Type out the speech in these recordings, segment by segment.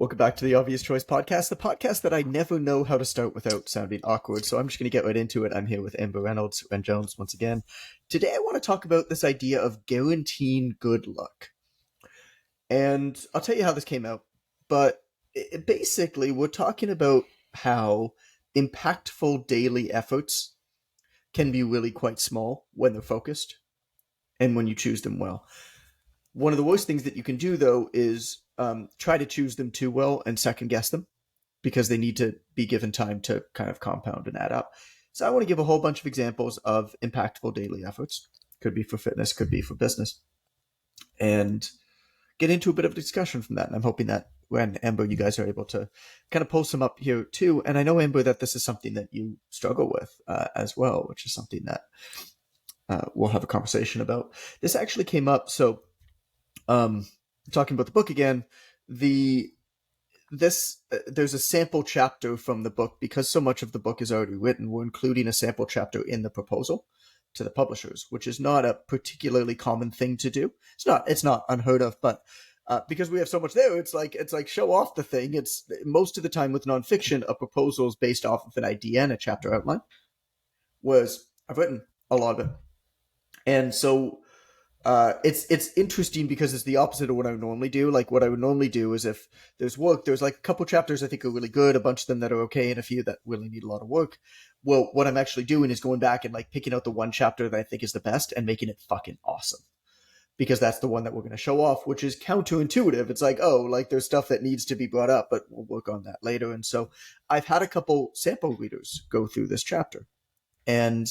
Welcome back to the Obvious Choice Podcast, the podcast that I never know how to start without sounding awkward. So I'm just going to get right into it. I'm here with Amber Reynolds and Jones once again. Today I want to talk about this idea of guaranteeing good luck. And I'll tell you how this came out. But basically, we're talking about how impactful daily efforts can be really quite small when they're focused and when you choose them well. One of the worst things that you can do, though, is try to choose them too well and second guess them because they need to be given time to kind of compound and add up. So I want to give a whole bunch of examples of impactful daily efforts. Could be for fitness, could be for business. And get into a bit of a discussion from that. And I'm hoping that when Amber, you guys are able to kind of pull some up here too. And I know, Amber, that this is something that you struggle with as well, which is something that we'll have a conversation about. This actually came up. So talking about the book again, there's a sample chapter from the book because so much of the book is already written. We're including a sample chapter in the proposal to the publishers, which is not a particularly common thing to do. It's not unheard of, but because we have so much there, it's like show off the thing. It's most of the time with nonfiction, a proposal is based off of an idea and a chapter outline. Whereas I've written a lot of it, and so it's interesting because it's the opposite of what I would normally do. Like what I would normally do is if there's work, there's like a couple chapters I think are really good, a bunch of them that are okay, and a few that really need a lot of work. Well, what I'm actually doing is going back and like picking out the one chapter that I think is the best and making it fucking awesome. Because that's the one that we're going to show off, which is counterintuitive. It's like, oh, like there's stuff that needs to be brought up, but we'll work on that later. And so I've had a couple sample readers go through this chapter. And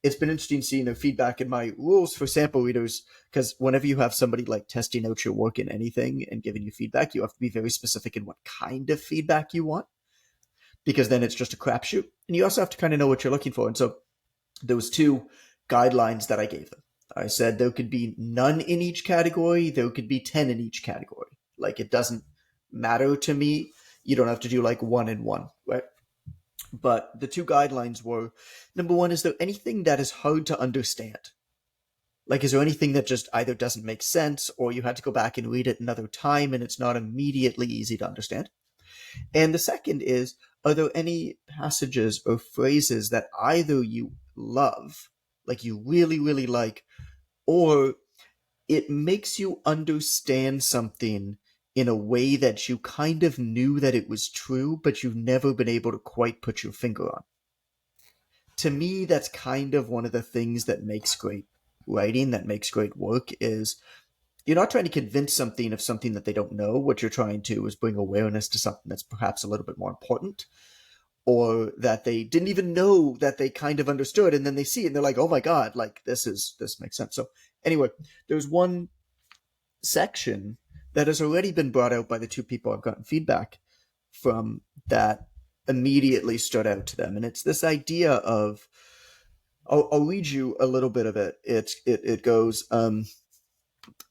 it's been interesting seeing their feedback in my rules for sample readers, because whenever you have somebody like testing out your work in anything and giving you feedback, you have to be very specific in what kind of feedback you want, because then it's just a crapshoot. And you also have to kind of know what you're looking for. And so there was two guidelines that I gave them. I said there could be none in each category. There could be 10 in each category. Like it doesn't matter to me. You don't have to do like 1 and 1, right? But the two guidelines were, number one, is there anything that is hard to understand? Like, is there anything that just either doesn't make sense or you had to go back and read it another time and it's not immediately easy to understand? And the second is, are there any passages or phrases that either you love, like you really, really like, or it makes you understand something in a way that you kind of knew that it was true, but you've never been able to quite put your finger on? To me, that's kind of one of the things that makes great writing, that makes great work, is you're not trying to convince something of something that they don't know. What you're trying to is bring awareness to something that's perhaps a little bit more important, or that they didn't even know that they kind of understood, and then they see it and they're like, oh my God, like this makes sense. So anyway, there's one section that has already been brought out by the two people I've gotten feedback from that immediately stood out to them. And it's this idea of, I'll read you a little bit of it. It goes,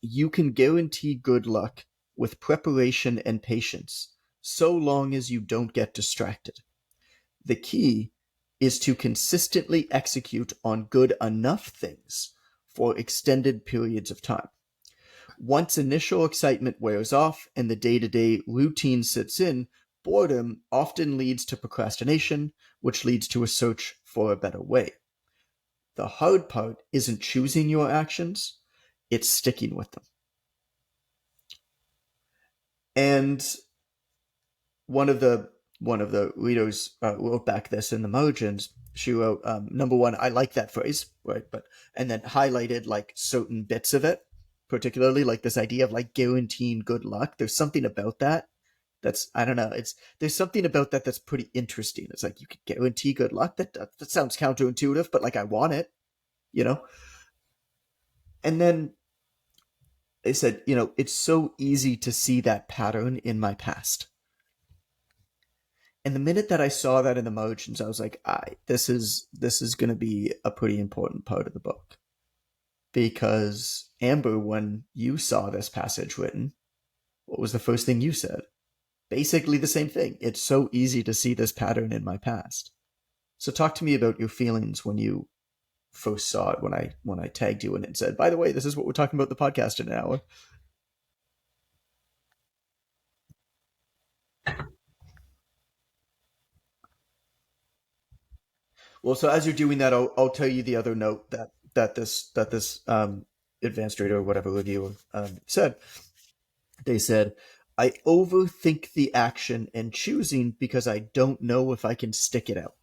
you can guarantee good luck with preparation and patience, so long as you don't get distracted. The key is to consistently execute on good enough things for extended periods of time. Once initial excitement wears off and the day-to-day routine sits in, boredom often leads to procrastination, which leads to a search for a better way. The hard part isn't choosing your actions, it's sticking with them. And one of the readers wrote back this in the margins. She wrote, number one, I like that phrase, right? And then highlighted like certain bits of it, particularly like this idea of like guaranteeing good luck. There's something about that that's, I don't know, there's something about that that's pretty interesting. It's like you could guarantee good luck. That sounds counterintuitive, but like I want it, you know? And then they said, it's so easy to see that pattern in my past. And the minute that I saw that in the margins, I was like, this is going to be a pretty important part of the book. Because Amber, when you saw this passage written, what was the first thing you said? Basically the same thing. It's so easy to see this pattern in my past. So talk to me about your feelings when you first saw it, when I tagged you in it and said, by the way, this is what we're talking about the podcast in an hour. Well, so as you're doing that, I'll tell you the other note that this advanced reader or whatever reviewer said. They said, I overthink the action and choosing because I don't know if I can stick it out.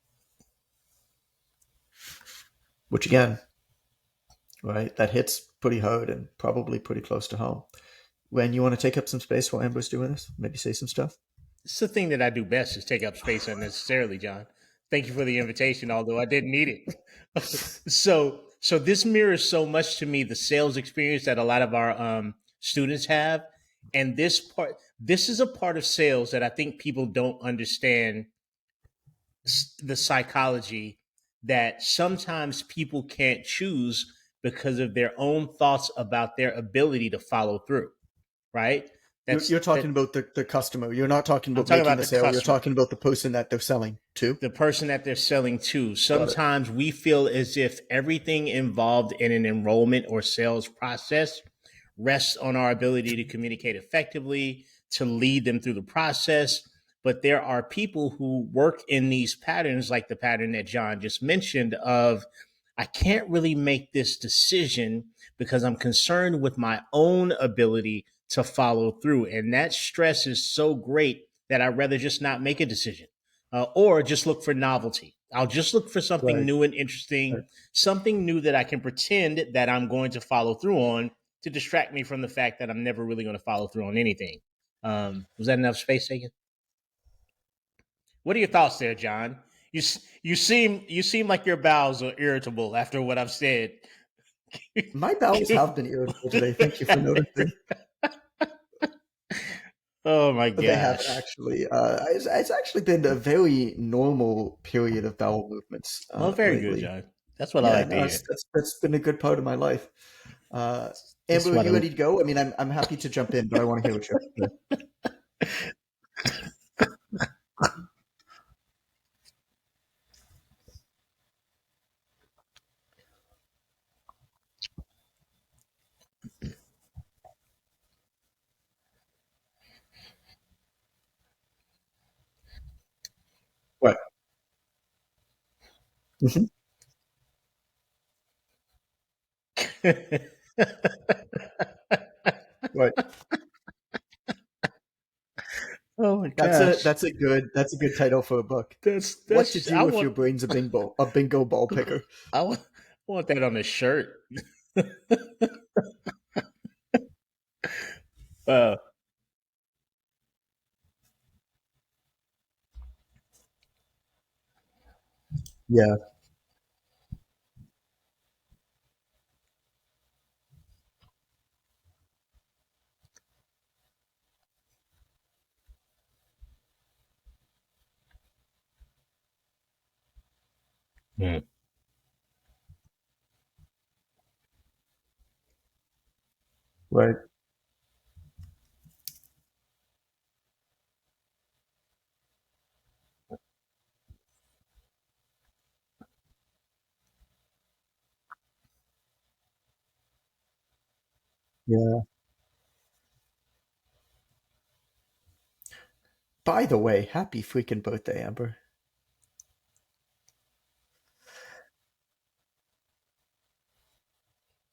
Which again, right, that hits pretty hard and probably pretty close to home. When you want to take up some space while Amber's doing this, maybe say some stuff. It's the thing that I do best is take up space unnecessarily, John. Thank you for the invitation, although I didn't need it. So this mirrors so much to me the sales experience that a lot of our students have, and this is a part of sales that I think people don't understand the psychology that sometimes people can't choose because of their own thoughts about their ability to follow through. Right? You're That talking about the customer. You're not talking I'm about talking making about the the sale. You're customer, talking about the person that they're selling to. the person that they're selling to. Got it. Sometimes we feel as if everything involved in an enrollment or sales process rests on our ability to communicate effectively, to lead them through the process. But there are people who work in these patterns, like the pattern that John just mentioned, of I can't really make this decision because I'm concerned with my own ability to follow through. And that stress is so great that I'd rather just not make a decision, or just look for novelty. I'll just look for something Right. new and interesting, Right. something new that I can pretend that I'm going to follow through on to distract me from the fact that I'm never really going to follow through on anything. Was that enough space taken? What are your thoughts there, John? You seem like your bowels are irritable after what I've said. My bowels have been irritable today. Thank you for noticing. Oh my They haven't gosh. actually. It's actually been a very normal period of bowel movements Well, very good, lately. John. That's what I Yeah, like to no, hear. that's been a good part of my life. That's Amber, are what you I. ready to go? I mean, I'm happy to jump in, but I want to hear what you have to say. Right. Mhm. Right. Oh my gosh. That's a good title for a book. What to That's I do if want your brain's a bingo ball picker. I want that on a shirt. Uh, Yeah. mm, Right. Yeah. By the way, happy freaking birthday, Amber.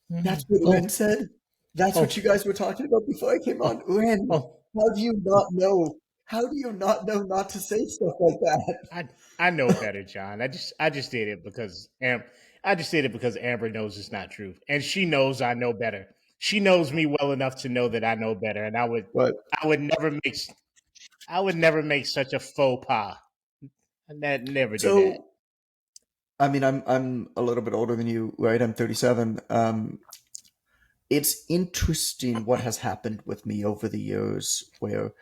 That's what Ren oh said. That's what oh you guys were talking about before I came on. oh Ren, oh. how do you not know? How do you not know not to say stuff like that? I I know better, John. I just did it because I just did it because Amber knows it's not true, and she knows I know better. She knows me well enough to know that I know better, and But I would never make I would never make such a faux pas. I'd never do that. so I mean, I'm a little bit older than you, right? I'm 37. It's interesting what has happened with me over the years where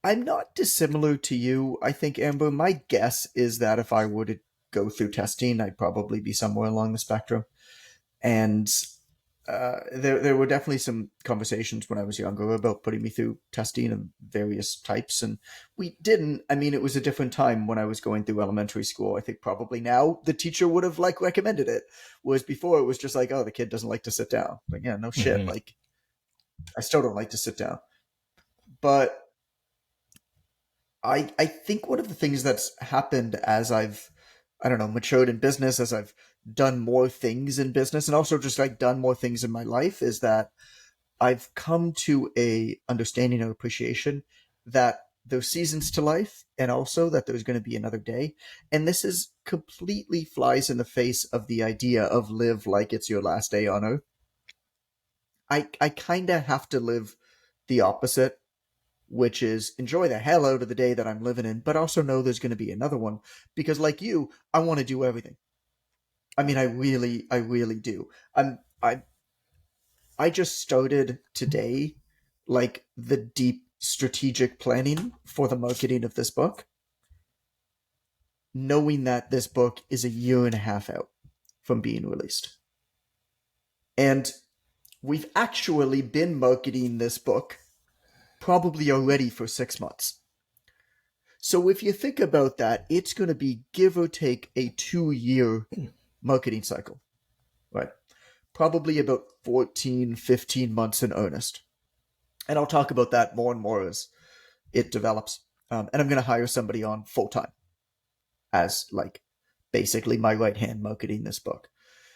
I'm not dissimilar to you. I think, Amber, my guess is that if I were to go through testing, I'd probably be somewhere along the spectrum. And there were definitely some conversations when I was younger about putting me through testing of various types, and we didn't. I mean, it was a different time when I was going through elementary school. I think probably now the teacher would have like recommended it, whereas before it was just like, oh, the kid doesn't like to sit down. Like, yeah, no shit. Hmm. Like, I still don't like to sit down, but I think one of the things that's happened as I've I don't know, matured in business, as I've done more things in business, and also just like done more things in my life, is that I've come to a understanding and appreciation that there's seasons to life, and also that there's going to be another day. And this is completely flies in the face of the idea of live like it's your last day on earth. I kind of have to live the opposite, which is enjoy the hell out of the day that I'm living in, but also know there's going to be another one, because like you, I want to do everything. I mean, I really do. I just started today, like the deep strategic planning for the marketing of this book, knowing that this book is a year and a half out from being released. And we've actually been marketing this book probably already for 6 months. So if you think about that, it's going to be give or take a 2-year marketing cycle, right? Probably about 14, 15 months in earnest. And I'll talk about that more and more as it develops. And I'm going to hire somebody on full time as like basically my right hand marketing this book.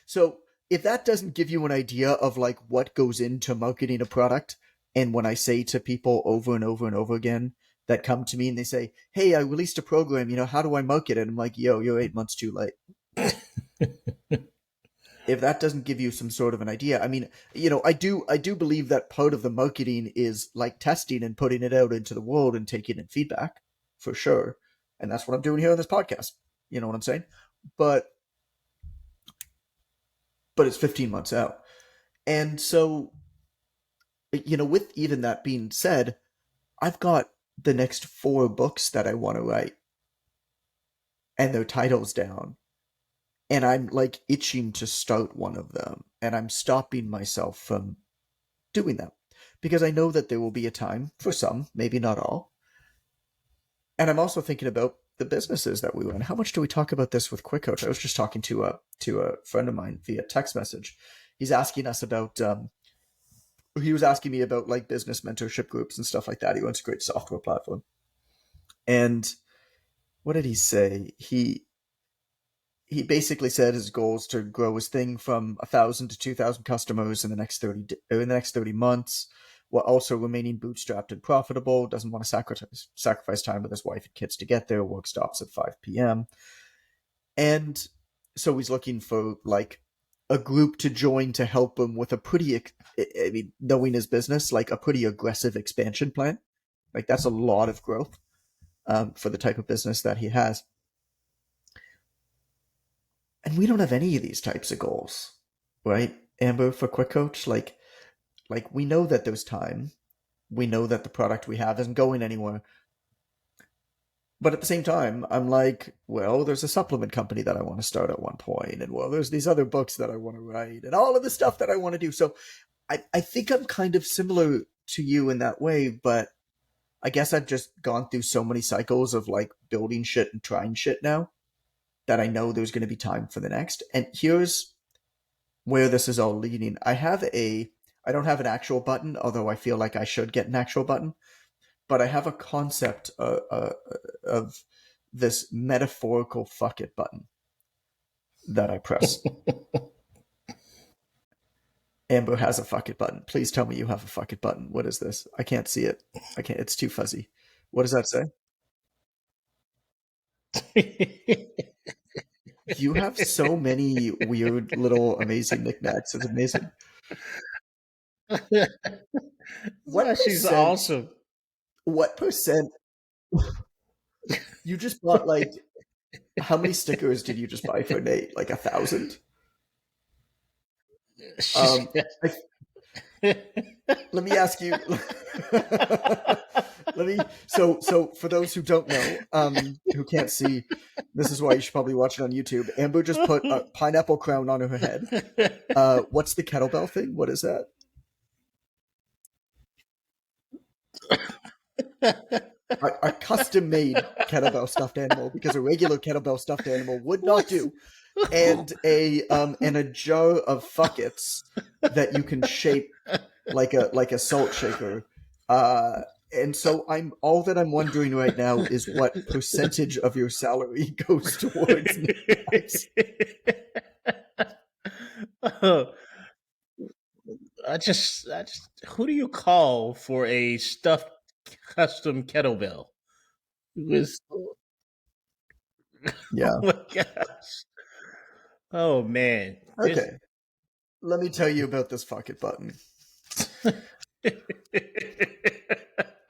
So if that doesn't give you an idea of like what goes into marketing a product, and when I say to people over and over and over again that come to me and they say, hey, I released a program, how do I market it? I'm like, yo, you're 8 months too late. If that doesn't give you some sort of an idea, I mean, I do believe that part of the marketing is like testing and putting it out into the world and taking in feedback, for sure. And that's what I'm doing here on this podcast. You know what I'm saying? But it's 15 months out. And so, with even that being said, I've got the next 4 books that I want to write and their titles down. And I'm like itching to start one of them, and I'm stopping myself from doing that because I know that there will be a time for some, maybe not all. And I'm also thinking about the businesses that we run. How much do we talk about this with Quick Coach? I was just talking to a friend of mine via text message. He's asking us about he was asking me about like business mentorship groups and stuff like that. He runs a great software platform. And what did he say? He basically said his goal is to grow his thing from 1,000 to 2,000 customers in the next 30 months, while also remaining bootstrapped and profitable. Doesn't want to sacrifice time with his wife and kids to get there. Work stops at 5 p.m. And so he's looking for like a group to join to help him with a pretty, I mean, knowing his business, like a pretty aggressive expansion plan. Like that's a lot of growth for the type of business that he has. And we don't have any of these types of goals, right, Amber, for Quick Coach? Like we know that there's time. We know that the product we have isn't going anywhere. But at the same time, I'm like, well, there's a supplement company that I want to start at one point, and well, there's these other books that I want to write, and all of the stuff that I want to do. So I think I'm kind of similar to you in that way, but I guess I've just gone through so many cycles of like building shit and trying shit now that I know there's going to be time for the next. And here's where this is all leading. I don't have an actual button, although I feel like I should get an actual button, but I have a concept of this metaphorical fuck it button that I press. Amber has a fuck it button. Please tell me you have a fuck it button. What is this? I can't see it. It's too fuzzy. What does that say? You have so many weird little amazing knickknacks. It's amazing. She's awesome. What percent? You just bought like, how many stickers did you just buy for Nate? Like 1,000? Let me ask you. So for those who don't know, who can't see, this is why you should probably watch it on YouTube. Amber just put a pineapple crown on her head. What's the kettlebell thing? What is that? A custom-made kettlebell stuffed animal, because a regular kettlebell stuffed animal would not do. And a jar of fuckets that you can shape like a salt shaker. And so all that I'm wondering right now is what percentage of your salary goes towards knives. Oh, who do you call for a stuffed custom kettlebell? It was, oh Yeah. my gosh. Oh man. This Okay. Let me tell you about this fuck it button.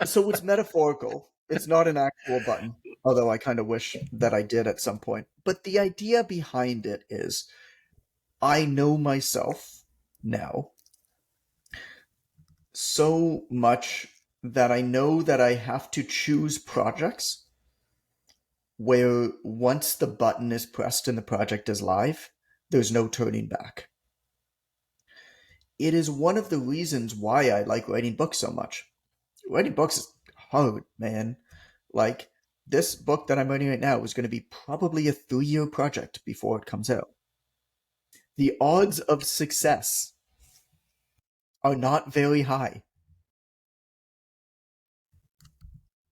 So it's metaphorical. It's not an actual button, although I kind of wish that I did at some point. But the idea behind it is I know myself now so much that I know that I have to choose projects where once the button is pressed and the project is live, there's no turning back. It is one of the reasons why I like writing books so much. Writing books is hard, man. Like, this book that I'm writing right now is going to be probably a 3-year project before it comes out. The odds of success are not very high.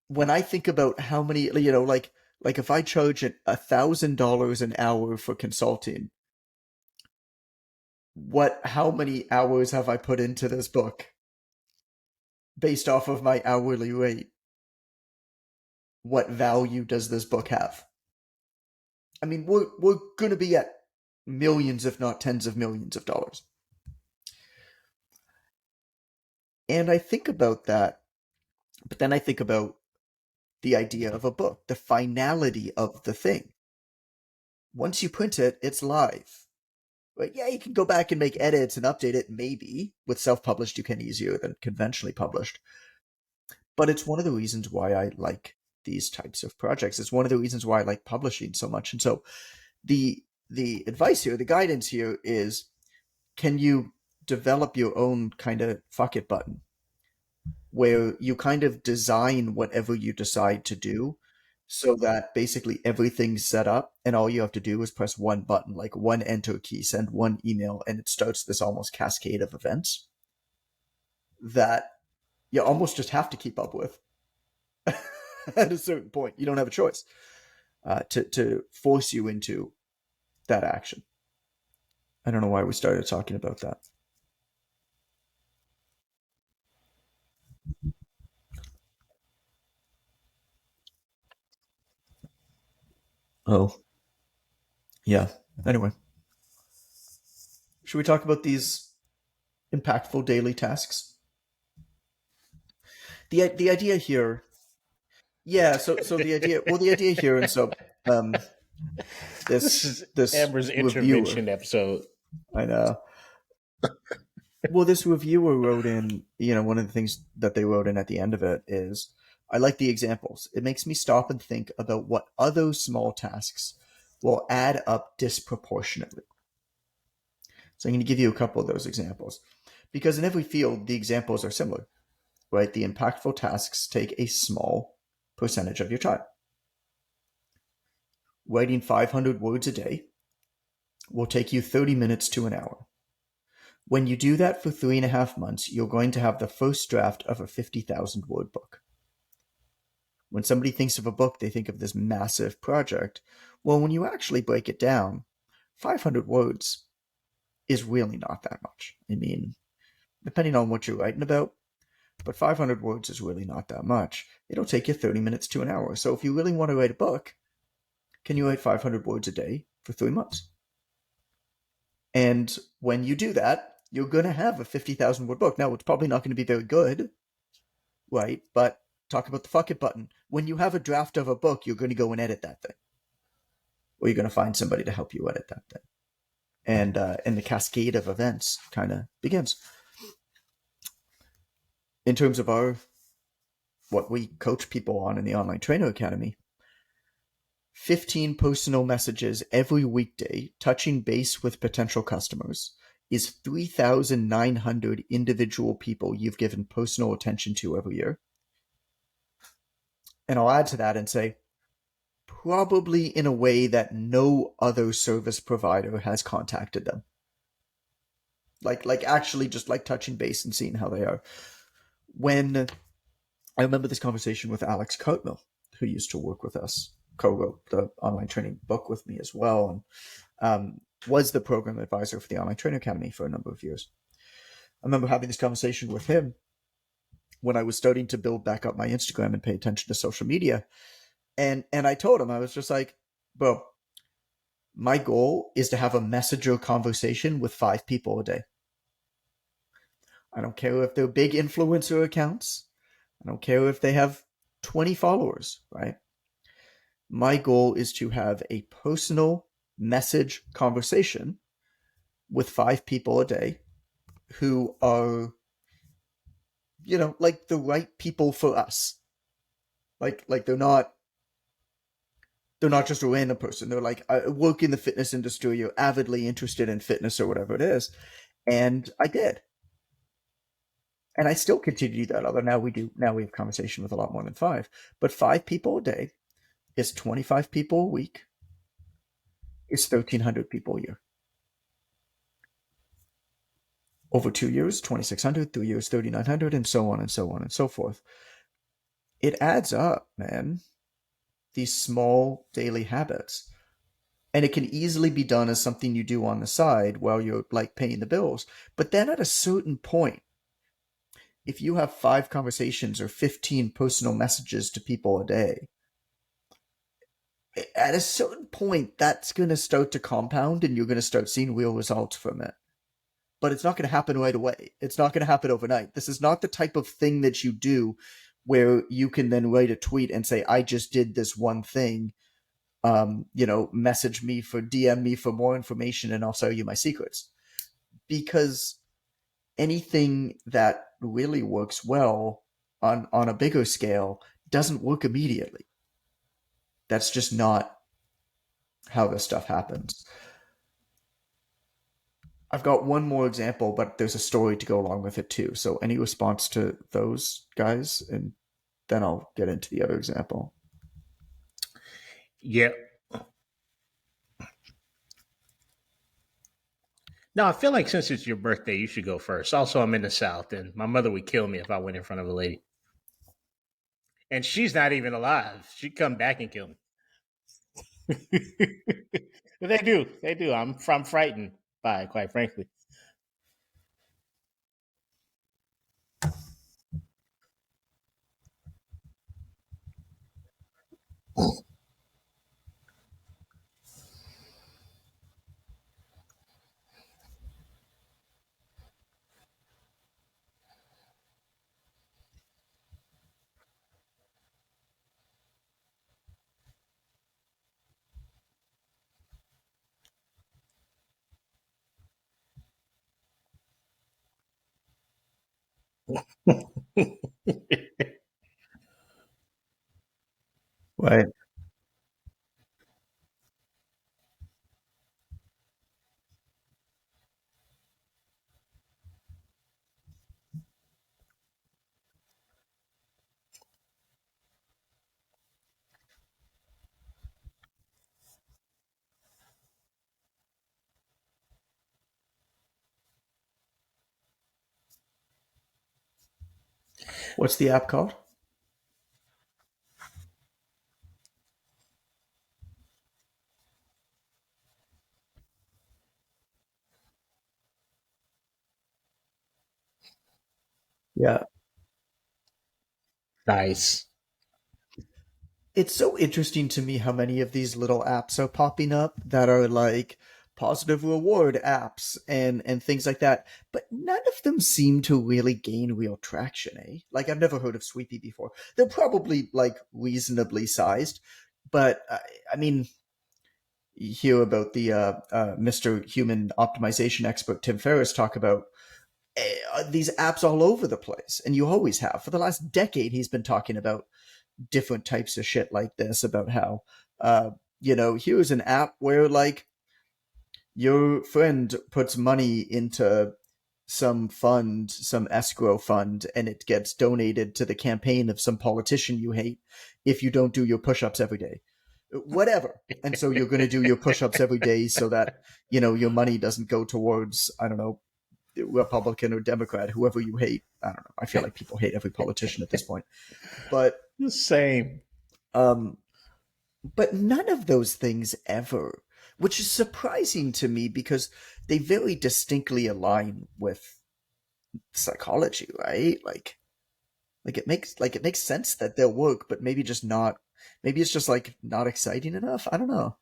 When I think about how many, like if I charge $1,000 an hour for consulting, how many hours have I put into this book based off of my hourly rate? What value does this book have? I mean, we're going to be at millions, if not tens of millions of dollars. And I think about that, but then I think about the idea of a book, the finality of the thing. Once you print it, it's live. Right? Yeah, you can go back and make edits and update it, maybe. With self-published, you can easier than conventionally published. But it's one of the reasons why I like these types of projects. It's one of the reasons why I like publishing so much. And so the advice here, the guidance here is, can you develop your own kind of fuck it button where you kind of design whatever you decide to do so that basically everything's set up and all you have to do is press one button, like one enter key, send one email, and it starts this almost cascade of events that you almost just have to keep up with. At a certain point, you don't have a choice to force you into that action. I don't know why we started talking about that. Oh, yeah. Anyway, should we talk about these impactful daily tasks? The idea here, yeah. So the idea here, and so um, this is this Amber's reviewer, intervention episode. I know. Well, this reviewer wrote in, one of the things that they wrote in at the end of it is, I like the examples. It makes me stop and think about what other small tasks will add up disproportionately. So I'm going to give you a couple of those examples. Because in every field, the examples are similar, right? The impactful tasks take a small percentage of your time. Writing 500 words a day will take you 30 minutes to an hour. When you do that for 3.5 months, you're going to have the first draft of a 50,000 word book. When somebody thinks of a book, they think of this massive project. Well, when you actually break it down, 500 words is really not that much. I mean, depending on what you're writing about, but 500 words is really not that much. It'll take you 30 minutes to an hour. So if you really want to write a book, can you write 500 words a day for 3 months? And when you do that, you're going to have a 50,000 word book. Now, it's probably not going to be very good, right? But talk about the fuck it button. When you have a draft of a book, you're going to go and edit that thing. Or you're going to find somebody to help you edit that thing. And the cascade of events kind of begins. In terms of what we coach people on in the Online Trainer Academy, 15 personal messages every weekday touching base with potential customers is 3,900 individual people you've given personal attention to every year. And I'll add to that and say, probably in a way that no other service provider has contacted them. Like actually just like touching base and seeing how they are. When I remember this conversation with Alex Coatmill, who used to work with us, co-wrote the online training book with me as well, and was the program advisor for the Online Training Academy for a number of years. I remember having this conversation with him when I was starting to build back up my Instagram and pay attention to social media. And I told him, I was just like, bro, my goal is to have a messenger conversation with 5 people a day. I don't care if they're big influencer accounts. I don't care if they have 20 followers, right? My goal is to have a personal message conversation with 5 people a day who are, like the right people for us. Like they're not just a random person. They're like, I work in the fitness industry, you're avidly interested in fitness or whatever it is. And I did. And I still continue to do that. Although now we have conversation with a lot more than 5. But 5 people a day is 25 people a week, is 1,300 people a year. Over 2 years, 2,600, 3 years, 3,900, and so on and so on and so forth. It adds up, man. These small daily habits. And it can easily be done as something you do on the side while you're like paying the bills. But then at a certain point, if you have 5 conversations or 15 personal messages to people a day, at a certain point, that's going to start to compound and you're going to start seeing real results from it. But it's not going to happen right away. It's not going to happen overnight. This is not the type of thing that you do where you can then write a tweet and say, I just did this one thing. Message me DM me for more information and I'll sell you my secrets. Because anything that really works well on a bigger scale doesn't work immediately. That's just not how this stuff happens. I've got one more example, but there's a story to go along with it too. So any response to those guys, and then I'll get into the other example. Yeah. No, I feel like since it's your birthday, you should go first. Also, I'm in the South, and my mother would kill me if I went in front of a lady. And she's not even alive. She'd come back and kill me. But they do. I'm frightened by it, quite frankly. Right. What's the app called? Yeah. Nice. It's so interesting to me how many of these little apps are popping up that are like positive reward apps and things like that, but none of them seem to really gain real traction, eh? Like I've never heard of Sweepy before. They're probably like reasonably sized, but I mean, you hear about the Mr. Human optimization expert Tim Ferriss talk about these apps all over the place, and you always have for the last decade. He's been talking about different types of shit like this, about how here's an app where like your friend puts money into some fund, some escrow fund, and it gets donated to the campaign of some politician you hate if you don't do your push-ups every day, whatever. And so you're going to do your push-ups every day so that your money doesn't go towards, I don't know, Republican or Democrat, whoever you hate. I don't know. I feel like people hate every politician at this point, but Same. um, but none of those things ever, which is surprising to me because they very distinctly align with psychology, right? Like it makes sense that they'll work, but maybe just not. Maybe it's just like not exciting enough. I don't know.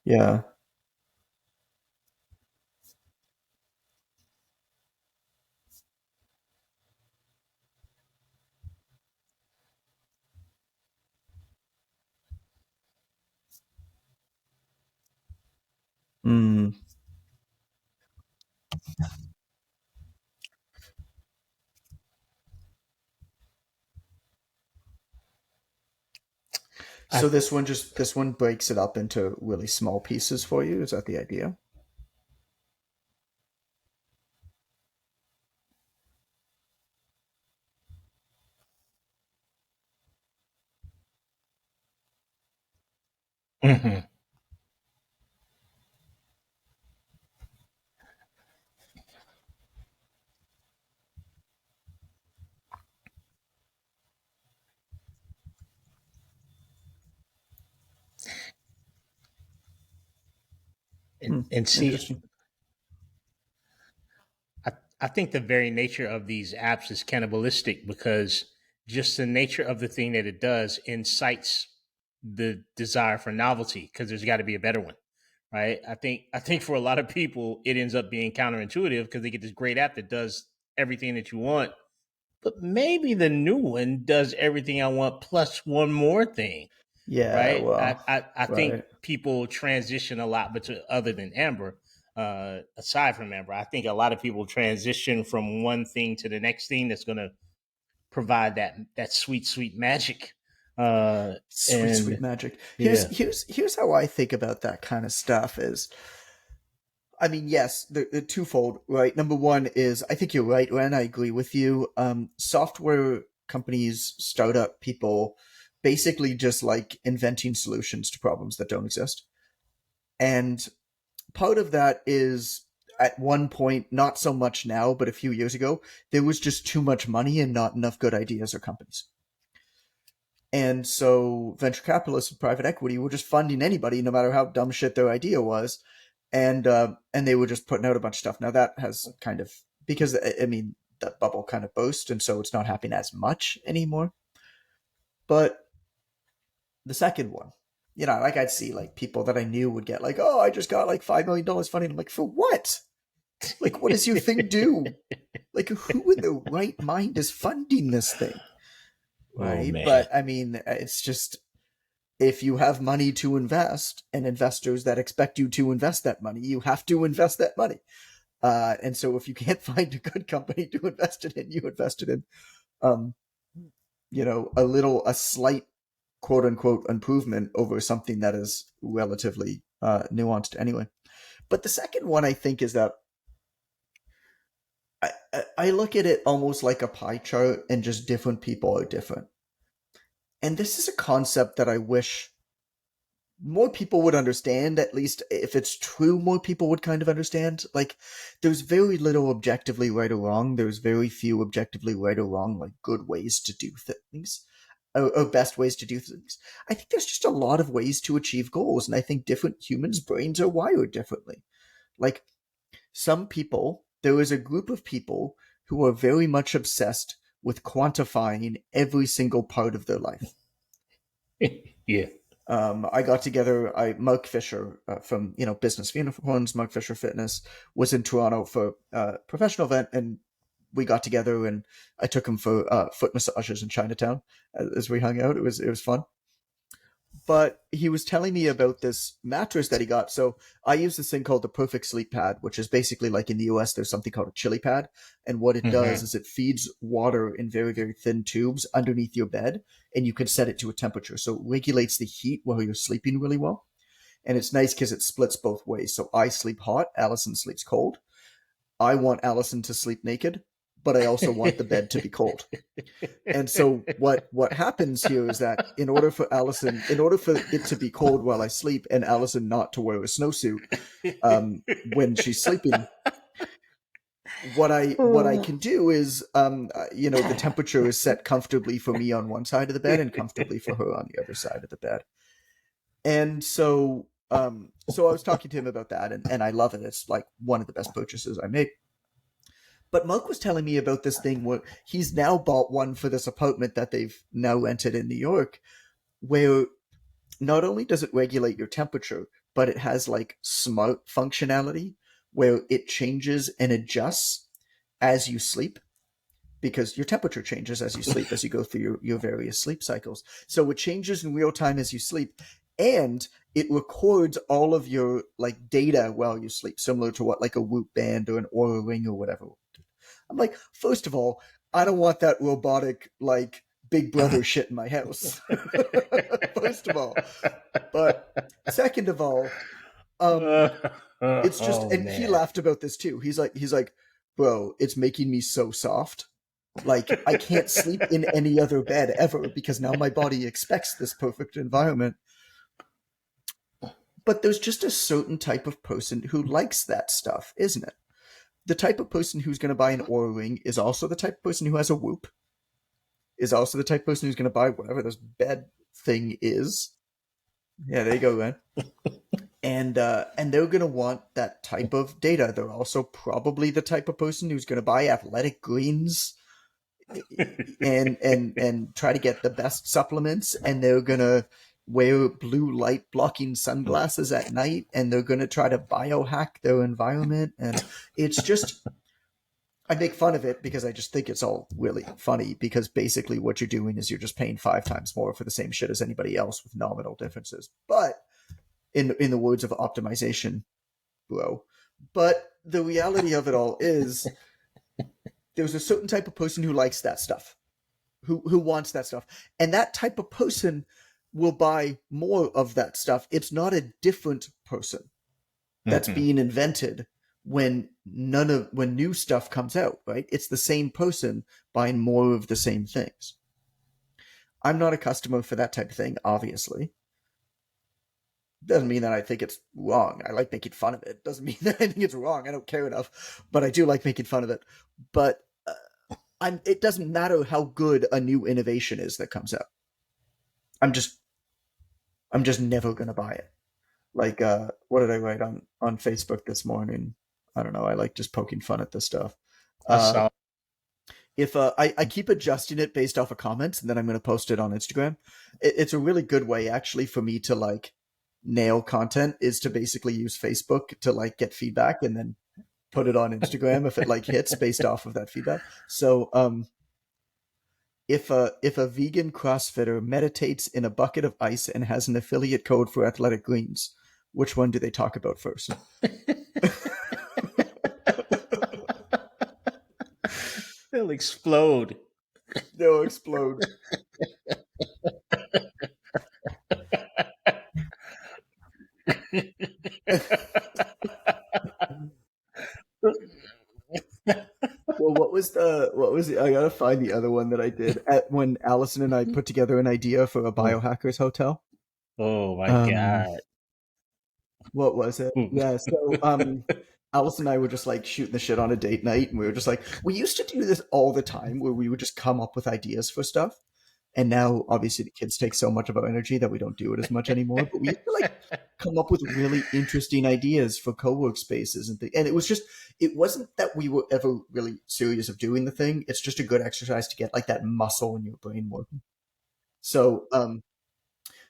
Yeah. Mm. I, So this one breaks it up into really small pieces for you. Is that the idea? mhm. Hmm. And see, Interesting. I, I think the very nature of these apps is cannibalistic because just the nature of the thing that it does incites the desire for novelty because there's got to be a better one, right? I think for a lot of people it ends up being counterintuitive because they get this great app that does everything that you want, but maybe the new one does everything I want plus one more thing, Yeah. right? I, Well. I, I think Right. people transition a lot between other than Amber. Aside from Amber, I think a lot of people transition from one thing to the next thing that's going to provide that sweet sweet magic. Uh, Sweet, sweet and magic. Here's yeah, here's here's how I think about that kind of stuff. Is I mean, yes, the twofold, right? Number one is I think you're right, Ren. I agree with you. Software companies, startup people, basically just like inventing solutions to problems that don't exist, and part of that is at one point, not so much now, but a few years ago, there was just too much money and not enough good ideas or companies. And so venture capitalists and private equity were just funding anybody, no matter how dumb shit their idea was, and they were just putting out a bunch of stuff. Now that has kind of because I mean that bubble kind of burst, and so it's not happening as much anymore. But the second one, like I'd see like people that I knew would get like, oh, I just got like $5 million funding. I'm like, for what? Like, what does your thing do? Like, who in the right mind is funding this thing? oh Right? man, But I mean, it's just if you have money to invest and investors that expect you to invest that money, you have to invest that money. And so if you can't find a good company to invest it in, you invest it in, um, a slight quote unquote improvement over something that is relatively nuanced anyway. But the second one I think is that I look at it almost like a pie chart and just different people are different. And this is a concept that I wish more people would understand, at least if it's true, more people would kind of understand. Like, there's very little objectively right or wrong. There's very few objectively right or wrong, like good ways to do things or best ways to do things. I think there's just a lot of ways to achieve goals. And I think different humans' brains are wired differently. Like, some people, there is a group of people who are very much obsessed with quantifying every single part of their life. yeah. I got together. Mark Fisher from Business of Unicorns, Mark Fisher Fitness, was in Toronto for a professional event, and we got together, and I took him for foot massages in Chinatown as we hung out. It was fun. But he was telling me about this mattress that he got. So I use this thing called the Perfect Sleep Pad, which is basically like in the US, there's something called a chili pad. And what it does Mm-hmm. is it feeds water in very, very thin tubes underneath your bed, and you can set it to a temperature. So it regulates the heat while you're sleeping really well. And it's nice because it splits both ways. So I sleep hot, Allison sleeps cold. I want Allison to sleep naked, but I also want the bed to be cold. And so what happens here is that in order for it to be cold while I sleep and Allison not to wear a snowsuit when she's sleeping, what I can do is the temperature is set comfortably for me on one side of the bed and comfortably for her on the other side of the bed. And so I was talking to him about that, and I love it. It's like one of the best purchases I made. But Monk was telling me about this thing where he's now bought one for this apartment that they've now rented in New York, where not only does it regulate your temperature, but it has like smart functionality where it changes and adjusts as you sleep, because your temperature changes as you sleep, as you go through your various sleep cycles. So it changes in real time as you sleep, and it records all of your like data while you sleep, similar to what like a Whoop band or an Oura Ring or whatever. I'm like, first of all, I don't want that robotic like Big Brother shit in my house. First of all, but second of all, it's just, and he laughed about this too. He's like, bro, it's making me so soft. Like I can't sleep in any other bed ever because now my body expects this perfect environment. But there's just a certain type of person who likes that stuff, isn't it? The type of person who's going to buy an Oura Ring is also the type of person who has a Whoop, is also the type of person who's going to buy whatever this bed thing is. Yeah, there you go, man. And they're going to want that type of data. They're also probably the type of person who's going to buy Athletic Greens and try to get the best supplements, and they're going to wear blue light blocking sunglasses at night, and they're going to try to biohack their environment. And it's just, I make fun of it because I just think it's all really funny, because basically what you're doing is you're just paying 5 times more for the same shit as anybody else with nominal differences. But in the words of optimization, bro. But the reality of it all is there's a certain type of person who likes that stuff, who wants that stuff. And that type of person will buy more of that stuff. It's not a different person that's being invented when new stuff comes out, right? It's the same person buying more of the same things. I'm not a customer for that type of thing, obviously. Doesn't mean that I think it's wrong. I like making fun of it. Doesn't mean that I think it's wrong. I don't care enough, but I do like making fun of it. But it doesn't matter how good a new innovation is that comes out. I'm just never going to buy it. Like, what did I write on Facebook this morning? I don't know. I like just poking fun at this stuff. If I keep adjusting it based off of comments, and then I'm going to post it on Instagram. It's a really good way, actually, for me to like nail content, is to basically use Facebook to like get feedback and then put it on Instagram if it like hits based off of that feedback. So, if a vegan CrossFitter meditates in a bucket of ice and has an affiliate code for Athletic Greens, which one do they talk about first? They'll explode. They'll explode. Well, what was I gotta find the other one that I did when Allison and I put together an idea for a biohackers hotel. Oh my God. What was it? Yeah, so Allison and I were just like shooting the shit on a date night, and we were just like, we used to do this all the time where we would just come up with ideas for stuff. And now, obviously, the kids take so much of our energy that we don't do it as much anymore. But we used to like come up with really interesting ideas for co-work spaces and things. And it wasn't that we were ever really serious of doing the thing. It's just a good exercise to get like that muscle in your brain working. So,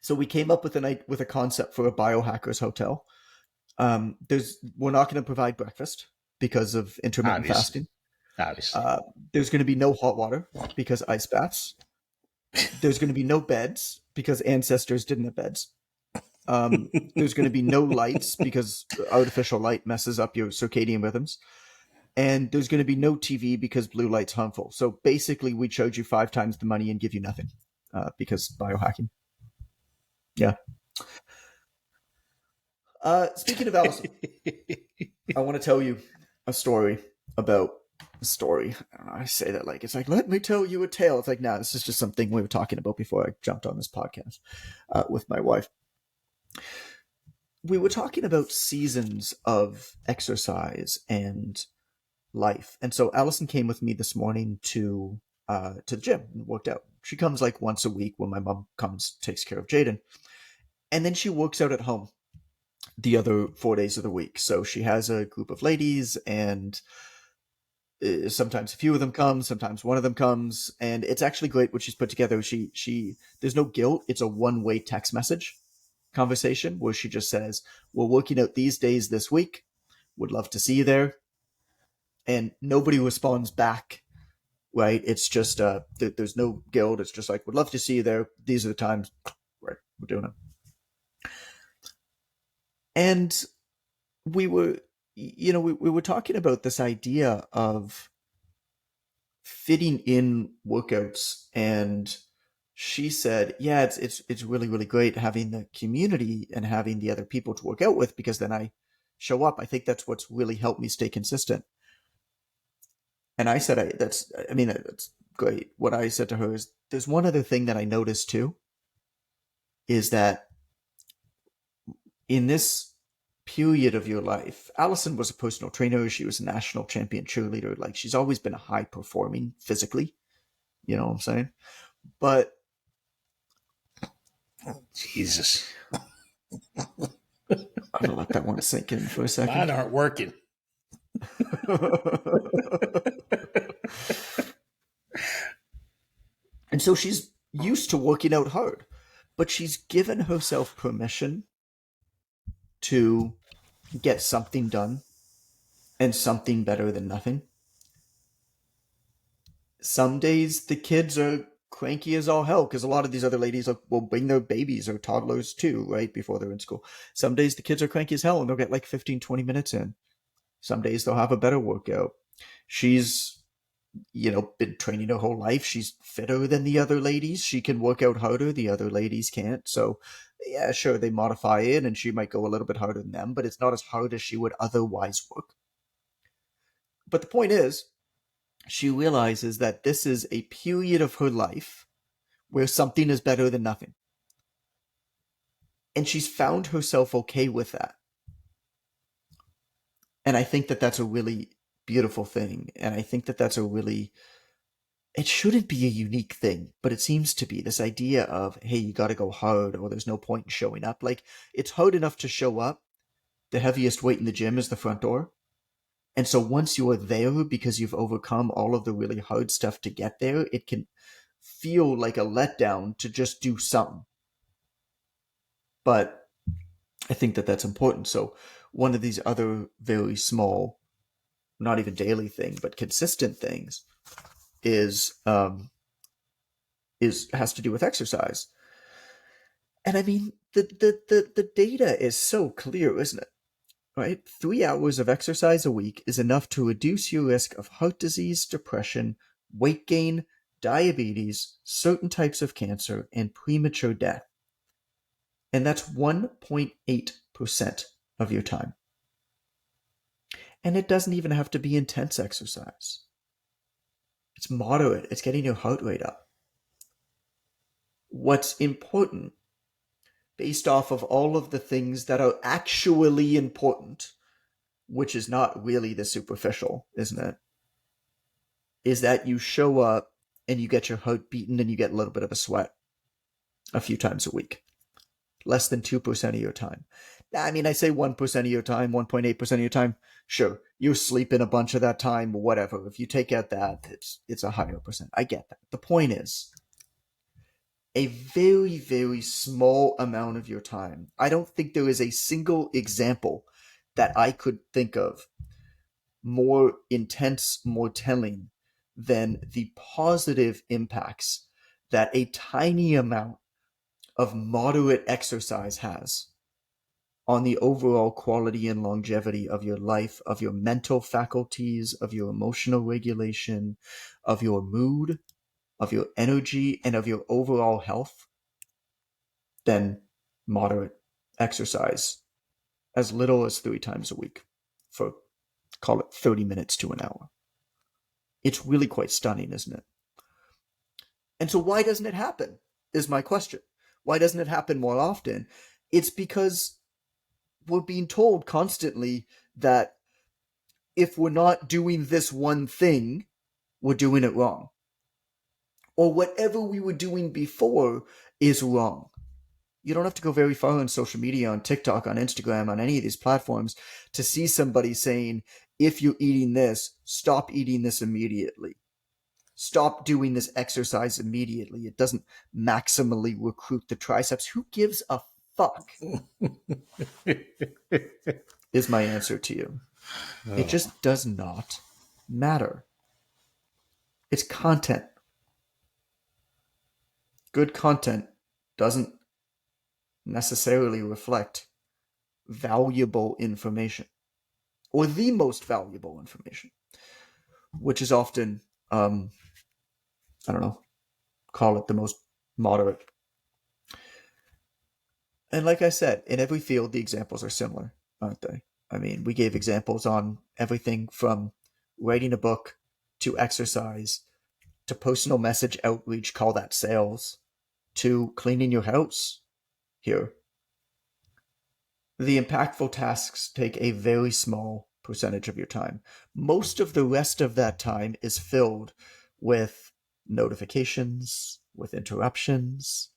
so we came up with a concept for a biohackers hotel. We're not going to provide breakfast because of intermittent fasting. Obviously, there's going to be no hot water because ice baths. There's going to be no beds because ancestors didn't have beds. There's going to be no lights because artificial light messes up your circadian rhythms. And there's going to be no TV because blue light's harmful. So basically, we charge you 5 times the money and give you nothing because biohacking. Yeah. Speaking of Allison, I want to tell you a story about a story. I don't know, I say that like, it's like, let me tell you a tale. It's like, nah, this is just something we were talking about before I jumped on this podcast with my wife. We were talking about seasons of exercise and life. And so Allison came with me this morning to the gym and worked out. She comes like once a week when my mom comes, takes care of Jaden. And then she works out at home the other 4 days of the week. So she has a group of ladies, and sometimes a few of them come, sometimes one of them comes, and it's actually great what she's put together. She there's no guilt. It's a one-way text message conversation where she just says, "We're working out these days this week. Would love to see you there." And nobody responds back, right? It's just there's no guilt. It's just like, "Would love to see you there. These are the times." Right, we're doing it. And we were, we were talking about this idea of fitting in workouts, and she said, yeah, it's really, really great having the community and having the other people to work out with, because then I show up. I think that's what's really helped me stay consistent. And I said, that's great. What I said to her is, there's one other thing that I noticed too, is that in this period of your life, Allison was a personal trainer. She was a national champion cheerleader. Like, she's always been high performing physically. You know what I'm saying? But Jesus, I'm gonna let that one sink in for a second. mine aren't working. And so she's used to working out hard, but she's given herself permission to get something done, and something better than nothing. Some days the kids are cranky as all hell, because a lot of these other ladies will bring their babies or toddlers too, right, before they're in school. Some days the kids are cranky as hell and they'll get like 15, 20 minutes in. Some days they'll have a better workout. She's, been training her whole life. She's fitter than the other ladies. She can work out harder. The other ladies can't. So, yeah, sure, they modify it and she might go a little bit harder than them, but it's not as hard as she would otherwise work. But the point is, she realizes that this is a period of her life where something is better than nothing. And she's found herself okay with that. And I think that that's a really beautiful thing. And I think that that's it shouldn't be a unique thing, but it seems to be this idea of, hey, you got to go hard, or there's no point in showing up. Like, it's hard enough to show up. The heaviest weight in the gym is the front door. And so once you are there, because you've overcome all of the really hard stuff to get there, it can feel like a letdown to just do something. But I think that that's important. So one of these other very small, not even daily thing, but consistent things is has to do with exercise. And I mean, the data is so clear, isn't it? Right? 3 hours of exercise a week is enough to reduce your risk of heart disease, depression, weight gain, diabetes, certain types of cancer, and premature death. And that's 1.8% of your time. And it doesn't even have to be intense exercise. It's moderate. It's getting your heart rate up. What's important, based off of all of the things that are actually important, which is not really the superficial, isn't it? Is that you show up and you get your heart beaten and you get a little bit of a sweat a few times a week. Less than 2% of your time. I mean, I say 1% of your time, 1.8% of your time. Sure, you're sleeping a bunch of that time, whatever. If you take out that, it's a higher percent. I get that. The point is, a very, very small amount of your time. I don't think there is a single example that I could think of more intense, more telling than the positive impacts that a tiny amount of moderate exercise has on the overall quality and longevity of your life, of your mental faculties, of your emotional regulation, of your mood, of your energy, and of your overall health, than moderate exercise as little as 3 times a week for call it 30 minutes to an hour. It's really quite stunning, isn't it? And so why doesn't it happen, is my question. Why doesn't it happen more often? It's because we're being told constantly that if we're not doing this one thing, we're doing it wrong. Or whatever we were doing before is wrong. You don't have to go very far on social media, on TikTok, on Instagram, on any of these platforms to see somebody saying, if you're eating this, stop eating this immediately. Stop doing this exercise immediately. It doesn't maximally recruit the triceps. Who gives a fuck? Is my answer to you. Oh. It just does not matter. It's content. Good content doesn't necessarily reflect valuable information or the most valuable information, which is often, call it the most moderate. And like I said, in every field, the examples are similar, aren't they? I mean, we gave examples on everything from writing a book to exercise to personal message outreach, call that sales, to cleaning your house here. The impactful tasks take a very small percentage of your time. Most of the rest of that time is filled with notifications, with interruptions,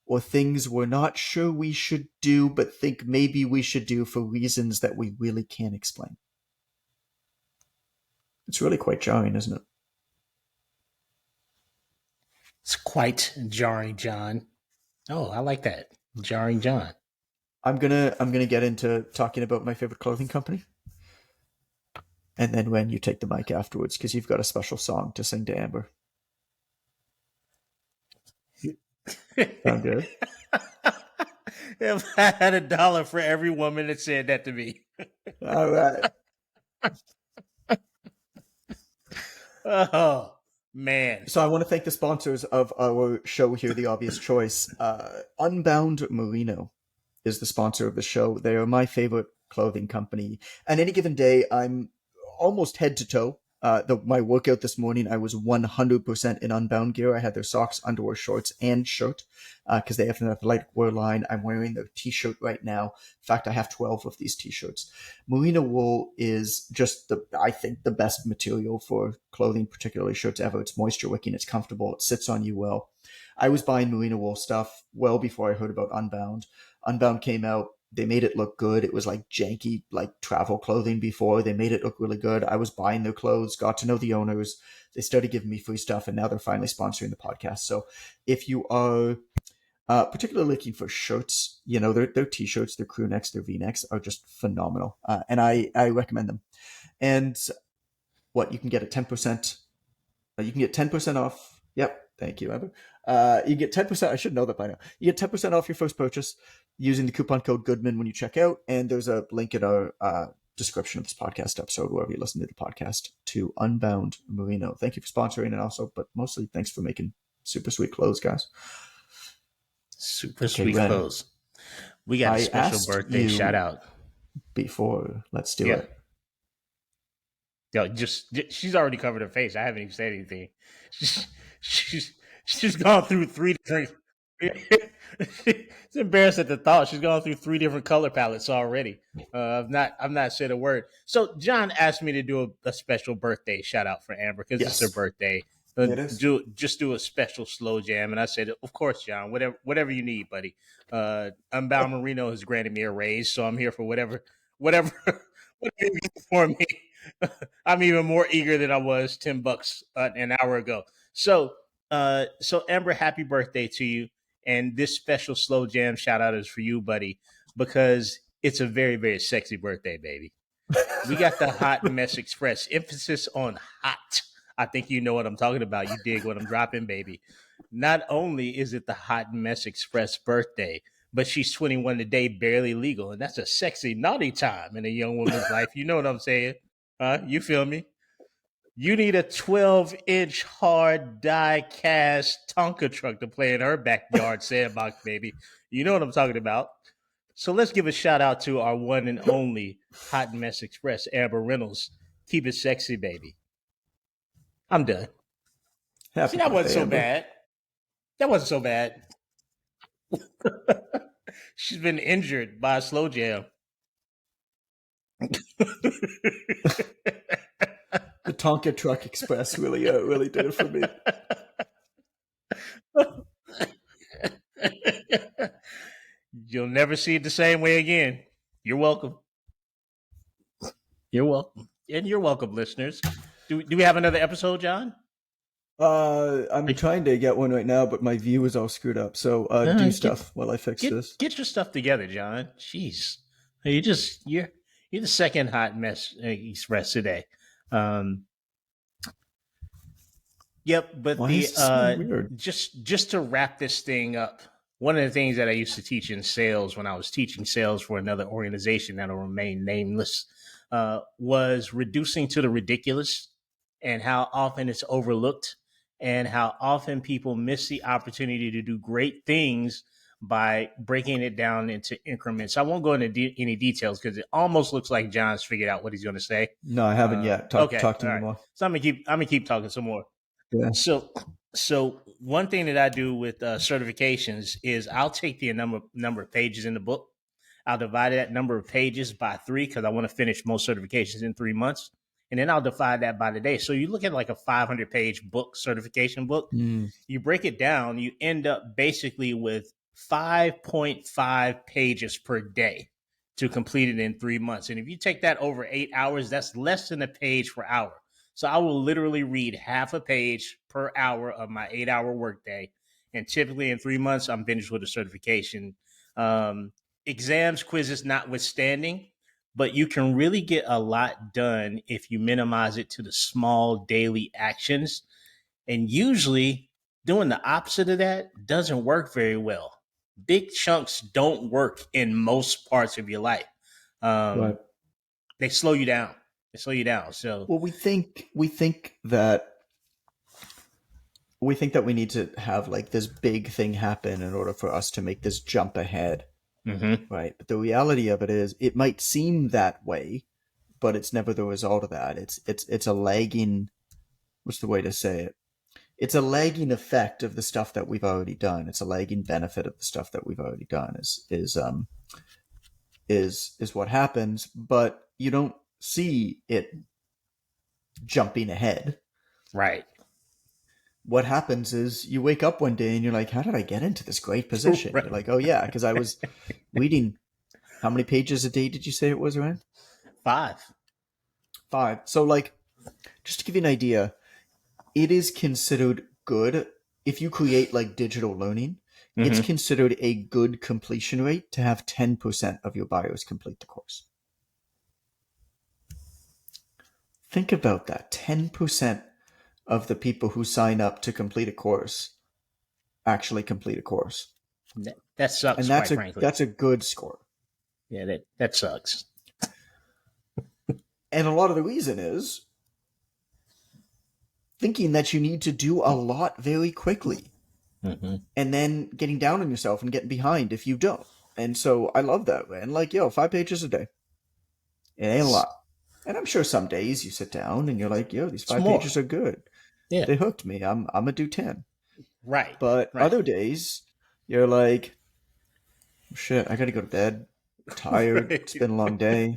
or things we're not sure we should do, but think maybe we should do for reasons that we really can't explain. It's really quite jarring, isn't it? It's quite jarring, John. Oh, I like that. Jarring John. I'm gonna get into talking about my favorite clothing company. And then when you take the mic afterwards, because you've got a special song to sing to Amber. Sound good? If I had $1 for every woman that said that to me. All right. Oh, man. So I want to thank the sponsors of our show here, The Obvious Choice. Unbound Merino is the sponsor of the show. They are my favorite clothing company. And any given day, I'm almost head to toe. My workout this morning, I was 100% in Unbound gear. I had their socks, underwear, shorts, and shirt because they have an athletic wear line. I'm wearing their t-shirt right now. In fact, I have 12 of these t-shirts. Merino wool is just I think the best material for clothing, particularly shirts ever. It's moisture wicking, it's comfortable, it sits on you well. I was buying merino wool stuff well before I heard about Unbound. Unbound came out. They made it look good. It was like janky, like travel clothing before. They made it look really good. I was buying their clothes, got to know the owners. They started giving me free stuff, and now they're finally sponsoring the podcast. So if you are particularly looking for shirts, their t-shirts, their crew necks, their v-necks are just phenomenal. And I recommend them. And you can get a 10%. You can get 10% off. Yep. Thank you, Amber. You get 10%. I should know that by now. You get 10% off your first purchase using the coupon code Goodman when you check out. And there's a link in our description of this podcast episode, wherever you listen to the podcast, to Unbound Merino. Thank you for sponsoring, and also, but mostly thanks for making super sweet clothes, guys. Super sweet clothes. We got a special birthday shout out. Before, let's do it. Yo, she's already covered her face. I haven't even said anything. She's gone through 3 different. It's embarrassing at the thought. She's gone through 3 different color palettes already. I've not said a word. So John asked me to do a special birthday shout out for Amber because it's her birthday. Just do a special slow jam, and I said, of course, John. Whatever you need, buddy. Unbound Merino has granted me a raise, so I'm here for whatever you get for me. I'm even more eager than I was $10 an hour ago. So Amber, happy birthday to you. And this special slow jam shout out is for you, buddy, because it's a very, very sexy birthday, baby. We got the Hot Mess Express, emphasis on hot. I think you know what I'm talking about. You dig what I'm dropping, baby. Not only is it the Hot Mess Express birthday, but she's 21 today, barely legal. And that's a sexy, naughty time in a young woman's life. You know what I'm saying? You feel me? You need a 12-inch hard die-cast Tonka truck to play in her backyard sandbox, baby. You know what I'm talking about. So let's give a shout out to our one and only Hot Mess Express, Amber Reynolds. Keep it sexy, baby. I'm done. Happy See, that wasn't birthday, so Amber. bad. That wasn't so bad. She's been injured by a slow jam. The Tonka Truck Express really did it for me. You'll never see it the same way again. You're welcome. You're welcome. And you're welcome, listeners. Do we have another episode, John? I'm trying to get one right now, but my view is all screwed up. So do stuff while I fix this. Get your stuff together, John. Jeez, you're the second Hot Mess Express today. Yep, but Why is this so weird? just to wrap this thing up, one of the things that I used to teach in sales when I was teaching sales for another organization that'll remain nameless was reducing to the ridiculous and how often it's overlooked and how often people miss the opportunity to do great things by breaking it down into increments. I won't go into any details because it almost looks like John's figured out what he's going to say. No, I haven't yet. Talk to me more. So I'm gonna keep talking some more. Yeah. So one thing that I do with certifications is I'll take the number of pages in the book. I'll divide that number of pages by 3 because I want to finish most certifications in 3 months. And then I'll divide that by the day. So you look at like a 500-page book, certification book. You break it down, you end up basically with 5.5 pages per day to complete it in 3 months. And if you take that over 8 hours, that's less than a page per hour. So I will literally read half a page per hour of my 8-hour workday. And typically in 3 months, I'm finished with a certification. Exams, quizzes notwithstanding, but you can really get a lot done if you minimize it to the small daily actions. And usually doing the opposite of that doesn't work very well. Big chunks don't work in most parts of your life. Right. They slow you down. So we think that we need to have like this big thing happen in order for us to make this jump ahead. Mm-hmm. Right. But the reality of it is it might seem that way, but it's never the result of that. It's a lagging, what's the way to say it? It's a lagging effect of the stuff that we've already done. It's a lagging benefit of the stuff that we've already done is what happens, but you don't see it jumping ahead. Right. What happens is you wake up one day and you're like, how did I get into this great position? Right. You're like, oh yeah, because I was reading. How many pages a day did you say it was, Ryan? 5. So like, just to give you an idea, it is considered good if you create like digital learning. Mm-hmm. It's considered a good completion rate to have 10% of your buyers complete the course. Think about that. 10% of the people who sign up to complete a course actually complete a course. That sucks, and frankly. That's a good score. Yeah, that sucks. And a lot of the reason is thinking that you need to do a lot very quickly. Mm-hmm. And then getting down on yourself and getting behind if you don't. And so I love that, man. Like, 5 pages a day. It ain't a lot. And I'm sure some days you sit down and you're like, these 5 pages are good. Yeah. They hooked me. I'm going to do 10. Right. But other days you're like, shit, I got to go to bed. I'm tired. Right. It's been a long day.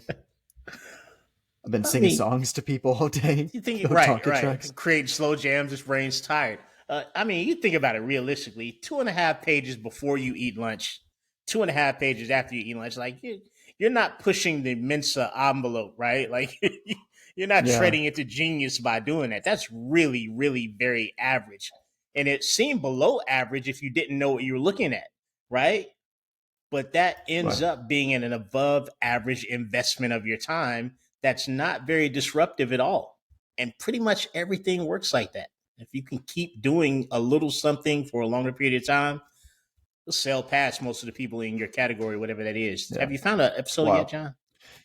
I've been singing songs to people all day. You think, right. Create slow jams. This brain's tired. You think about it realistically, 2.5 pages before you eat lunch, 2.5 pages after you eat lunch. Like you're not pushing the Mensa envelope, right? Like you're not treading into genius by doing that. That's really, really very average. And it seemed below average if you didn't know what you were looking at, right? But that ends up being an above average investment of your time that's not very disruptive at all. And pretty much everything works like that. If you can keep doing a little something for a longer period of time, you'll sail past most of the people in your category, whatever that is. Yeah. Have you found an episode yet, John?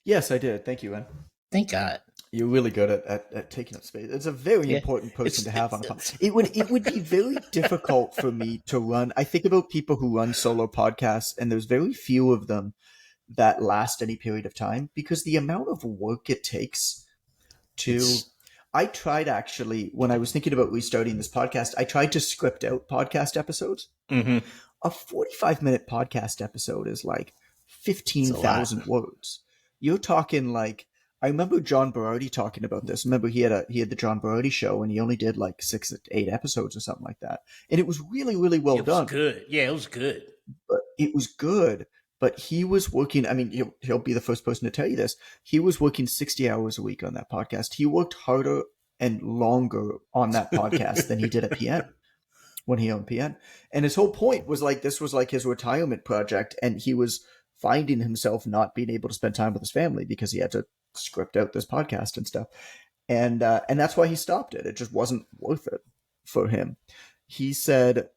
Yes, I did. Thank you, man. Thank God. You're really good at taking up space. It's a very important person to have on a podcast. It would be very difficult for me to run. I think about people who run solo podcasts, and there's very few of them that last any period of time, because the amount of work it takes to. I tried actually, when I was thinking about restarting this podcast, I tried to script out podcast episodes. Mm-hmm. A 45-minute podcast episode is like 15,000 words. You're talking like, I remember John Berardi talking about this. Remember, he had the John Berardi show, and he only did like 6 to 8 episodes or something like that, and it was really, really well done. Good, yeah, it was good. But it was good. But he was working. I mean, he'll be the first person to tell you this. He was working 60 hours a week on that podcast. He worked harder and longer on that podcast than he did at PN when he owned PN. And his whole point was like, this was like his retirement project, and he was finding himself not being able to spend time with his family because he had to script out this podcast and stuff. And that's why he stopped it. It just wasn't worth it for him. He said,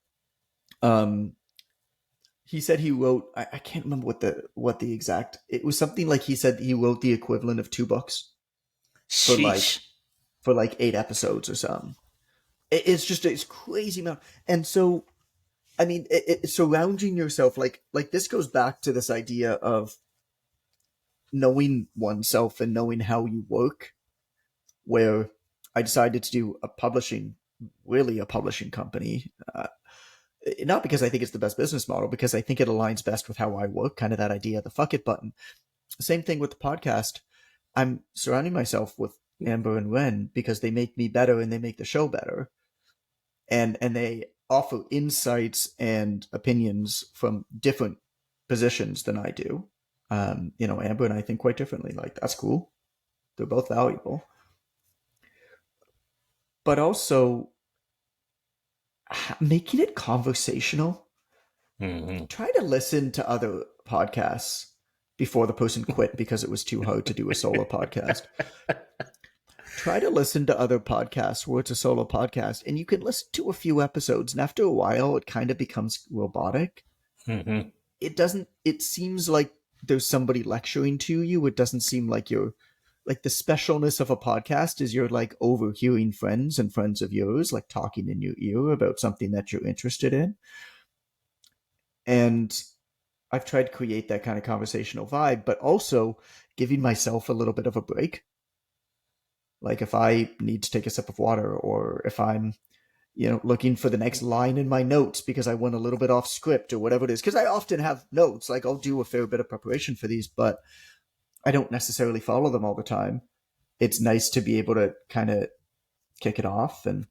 he wrote, I can't remember what the exact, it was something like he said he wrote the equivalent of 2 books for like 8 episodes or something. It's crazy amount. And so, I mean, surrounding yourself, like this goes back to this idea of knowing oneself and knowing how you work, where I decided to do a publishing company, not because I think it's the best business model, because I think it aligns best with how I work, kind of that idea, the fuck it button. Same thing with the podcast. I'm surrounding myself with Amber and Ren because they make me better and they make the show better. And they offer insights and opinions from different positions than I do. Amber and I think quite differently. Like, that's cool. They're both valuable. But also making it conversational. Mm-hmm. Try to listen to other podcasts before the person quit because it was too hard to do a solo podcast. Try to listen to other podcasts where it's a solo podcast, and you can listen to a few episodes, and after a while it kind of becomes robotic. Mm-hmm. It seems like there's somebody lecturing to you. It doesn't seem like you're, like, the specialness of a podcast is you're like overhearing friends and friends of yours like talking in your ear about something that you're interested in. And I've tried to create that kind of conversational vibe, but also giving myself a little bit of a break. Like, if I need to take a sip of water, or if I'm, looking for the next line in my notes because I went a little bit off script or whatever it is. Because I often have notes, like I'll do a fair bit of preparation for these, but I don't necessarily follow them all the time. It's nice to be able to kind of kick it off. And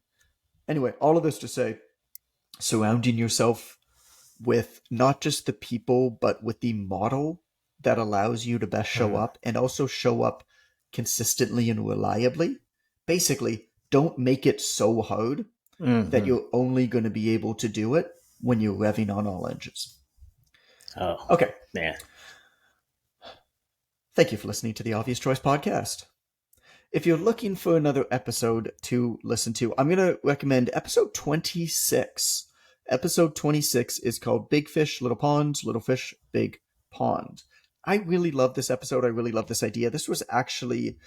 anyway, all of this to say, surrounding yourself with not just the people, but with the model that allows you to best show up, and also show up consistently and reliably. Basically, don't make it so hard that you're only going to be able to do it when you're revving on all engines. Oh, okay. Man. Thank you for listening to the Obvious Choice podcast. If you're looking for another episode to listen to, I'm going to recommend episode 26. Episode 26 is called Big Fish, Little Ponds, Little Fish, Big Pond. I really love this episode. I really love this idea. This was actually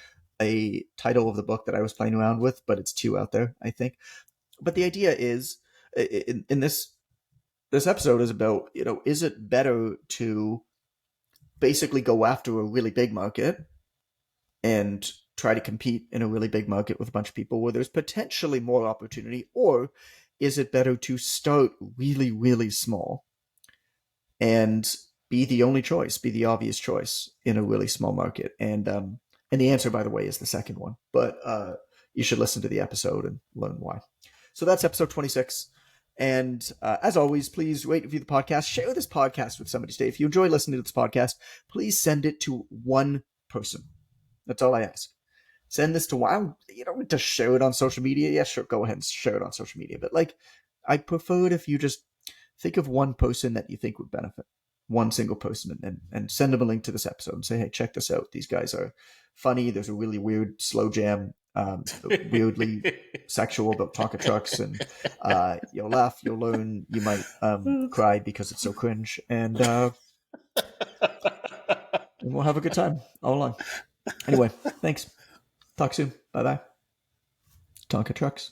a title of the book that I was playing around with, but it's too out there, I think. But the idea is, in this episode is about, is it better to basically go after a really big market and try to compete in a really big market with a bunch of people where there's potentially more opportunity, or is it better to start really, really small and be the only choice, be the obvious choice in a really small market? And the answer, by the way, is the second one. But you should listen to the episode and learn why. So that's episode 26. And as always, please rate, review the podcast. Share this podcast with somebody today. If you enjoy listening to this podcast, please send it to one person. That's all I ask. Send this to one. You don't need to share it on social media. Yeah, sure, go ahead and share it on social media. But I prefer it if you just think of one person that you think would benefit. One single person, and send them a link to this episode and say, hey, check this out. These guys are funny. There's a really weird slow jam, weirdly sexual about Tonka trucks, and you'll laugh, you'll learn, you might cry because it's so cringe, and we'll have a good time all along. Anyway, thanks. Talk soon. Bye-bye. Tonka trucks.